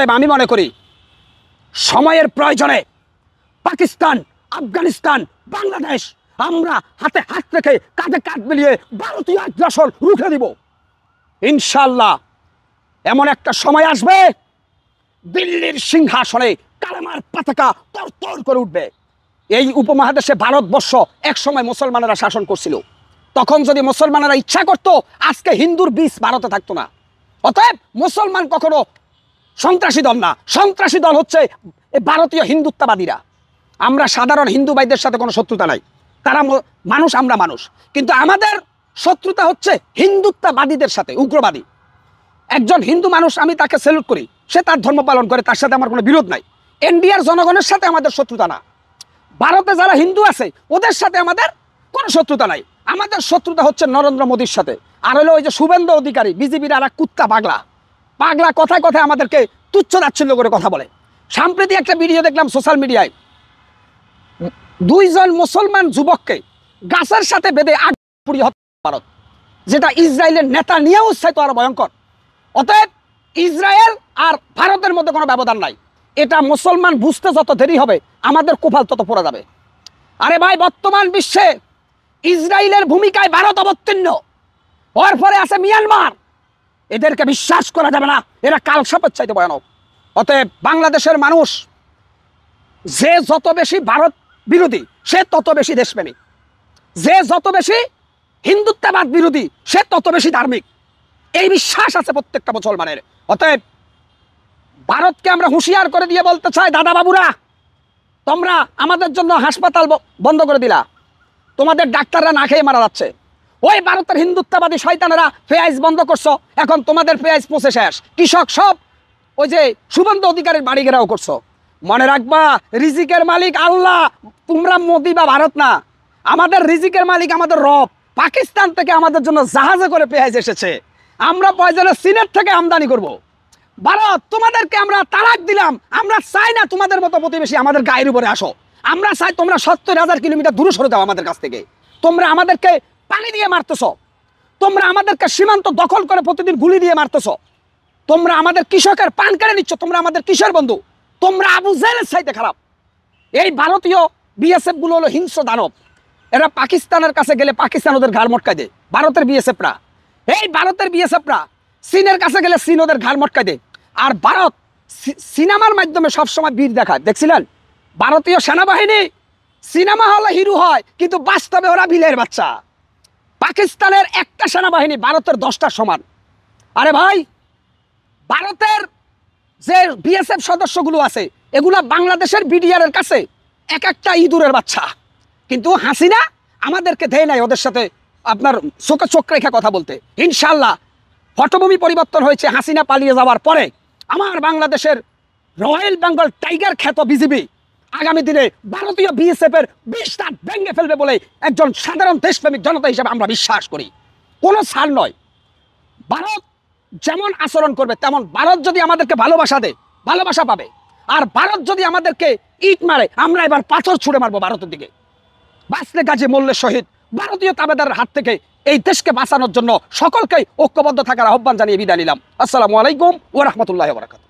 অতএব আমি মনে করি সময়ের প্রয়োজনে পাকিস্তান, আফগানিস্তান, বাংলাদেশ আমরা হাতে হাত রেখে কাঁধে কাঁধ মিলিয়ে ভারতীয় আগ্রাসন রুখে দিব ইনশাআল্লাহ। এমন একটা সময় আসবে দিল্লির সিংহাসনে কালেমার পতাকা তরতর করে উঠবে। এই উপমহাদেশে ভারতবর্ষ একসময় মুসলমানেরা শাসন করছিল, তখন যদি মুসলমানেরা ইচ্ছা করত আজকে হিন্দুর বীজ ভারতে থাকতো না। অতএব মুসলমান কখনো সন্ত্রাসী দল না, সন্ত্রাসী দল হচ্ছে ভারতীয় হিন্দুত্ববাদীরা। আমরা সাধারণ হিন্দু ভাইদের সাথে কোনো শত্রুতা নাই, তারা মানুষ, আমরা মানুষ, কিন্তু আমাদের শত্রুতা হচ্ছে হিন্দুত্ববাদীদের সাথে, উগ্রবাদী। একজন হিন্দু মানুষ, আমি তাকে স্যালুট করি, সে তার ধর্ম পালন করে, তার সাথে আমার কোনো বিরোধ নাই। ইন্ডিয়ার জনগণের সাথে আমাদের শত্রুতা না, ভারতে যারা হিন্দু আছে ওদের সাথে আমাদের কোনো শত্রুতা নাই। আমাদের শত্রুতা হচ্ছে নরেন্দ্র মোদীর সাথে। আর হলো ওই যে শুভেন্দু অধিকারী, বিজেপির আর এক কুত্তা পাগলা, পাগলা কথায় কথায় আমাদেরকে তুচ্ছ তাচ্ছিল্য করে কথা বলে। সাম্প্রতিক একটা ভিডিও দেখলাম সোশ্যাল মিডিয়ায়, 2 জন মুসলমান যুবককে গাছের সাথে বেঁধে আগ পুড়িয়ে হত্যা ভারত, যেটা ইসরায়েলের নেতা নিয়ে উৎসাহিত আরো ভয়ঙ্কর। অতএব ইসরায়েল আর ভারতের মধ্যে কোনো ব্যবধান নাই। এটা মুসলমান বুঝতে যত দেরি হবে আমাদের কোপাল তত পড়ে যাবে। আরে ভাই, বর্তমান বিশ্বে ইসরায়েলের ভূমিকায় ভারত অবতীর্ণ, ওর পরে আছে মিয়ানমার। এদেরকে বিশ্বাস করা যাবে না, এরা কাল সাপের চাইতে ভয়ানক। অতএব বাংলাদেশের মানুষ যে যত বেশি ভারত বিরোধী সে তত বেশি দেশপ্রেমিক, যে যত বেশি হিন্দুত্ববাদ বিরোধী সে তত বেশি ধার্মিক, এই বিশ্বাস আছে প্রত্যেকটা মুসলমানের। অতএব ভারতকে আমরা হুঁশিয়ার করে দিয়ে বলতে চাই, দাদা বাবুরা, তোমরা আমাদের জন্য হাসপাতাল বন্ধ করে দিলা, তোমাদের ডাক্তাররা না খেয়ে মারা যাচ্ছে। ওই ভারতের হিন্দুত্ববাদী শয়তানেরা পেঁয়াজ বন্ধ করছো, এখন তোমাদের পেঁয়াজ পচে শেষ। কৃষক সব ওই যে শুভেন্দু অধিকারীর বাড়ি ঘেরাও করছো। মনে রাখবা, রিজিকের মালিক আল্লাহ, তোমরা মোদি বা ভারত না। আমাদের রিজিকের মালিক আমাদের রব। পাকিস্তান থেকে আমাদের জন্য জাহাজে করে পেঁয়াজ এসেছে, আমরা প্রয়োজনে চীনের থেকে আমদানি করব। ভারত, তোমাদেরকে আমরা তালাক দিলাম, আমরা চাই না তোমাদের মতো প্রতিবেশী আমাদের গায়ের উপরে আসো। আমরা চাই তোমরা 70,000 কিলোমিটার দূরে সরে যাও আমাদের কাছ থেকে। তোমরা আমাদেরকে পানি দিয়ে মারতেছ, তোমরা আমাদেরকে সীমান্ত দখল করে প্রতিদিন গুলি দিয়ে মারতেছ, তোমরা আমাদের কৃষকের পান কেড়ে নিচ্ছ, তোমরা আমাদের কিসের বন্ধু? তোমরা আবু জেলের চাইতে খারাপ। এই ভারতীয় বিএসএফ গুলো হলো হিংস্র দানব। এরা পাকিস্তানের কাছে গেলে পাকিস্তান ওদের ঘাড় মটকায় দেয়, ভারতের বিএসএফরা। এই ভারতের বিএসএফরা চীনের কাছে গেলে চীন ওদের ঘাড় মটকায় দেয়। আর ভারত সিনেমার মাধ্যমে সবসময় বীর দেখায়, দেখছিলেন? ভারতীয় সেনাবাহিনী সিনেমা হলে হিরো হয়, কিন্তু বাস্তবে ওরা বিলের বাচ্চা। পাকিস্তানের একটা সেনাবাহিনী ভারতের 10টার সমান। আরে ভাই, ভারতের যে বিএসএফ সদস্যগুলো আছে এগুলা বাংলাদেশের বিডিআর এর কাছে এক একটা ইঁদুরের বাচ্চা। কিন্তু হাসিনা আমাদেরকে দেয় নাই ওদের সাথে আপনার চোখে চোখ রেখে কথা বলতে। ইনশাল্লাহ পটভূমি পরিবর্তন হয়েছে হাসিনা পালিয়ে যাওয়ার পরে। আমার বাংলাদেশের রয়্যাল বেঙ্গল টাইগার খ্যাত বিজিবি আগামী দিনে ভারতীয় বিএসএফ এর 20টা ভেঙে ফেলবে বলে একজন সাধারণ দেশপ্রেমিক জনতা হিসেবে আমরা বিশ্বাস করি। কোনো ছাড় নয়। ভারত যেমন আচরণ করবে তেমন, ভারত যদি আমাদেরকে ভালোবাসা দেয় ভালোবাসা পাবে, আর ভারত যদি আমাদেরকে ইট মারে আমরা এবার পাথর ছুঁড়ে মারবো ভারতের দিকে। বাঁচলে গাজী মল্লের শহীদ। ভারতীয় তাবেদারের হাত থেকে এই দেশকে বাঁচানোর জন্য সকলকে ঐক্যবদ্ধ থাকার আহ্বান জানিয়ে বিদায় নিলাম। আসসালামু আলাইকুম ওয়া রাহমাতুল্লাহি ওয়া বারাকাতুহু।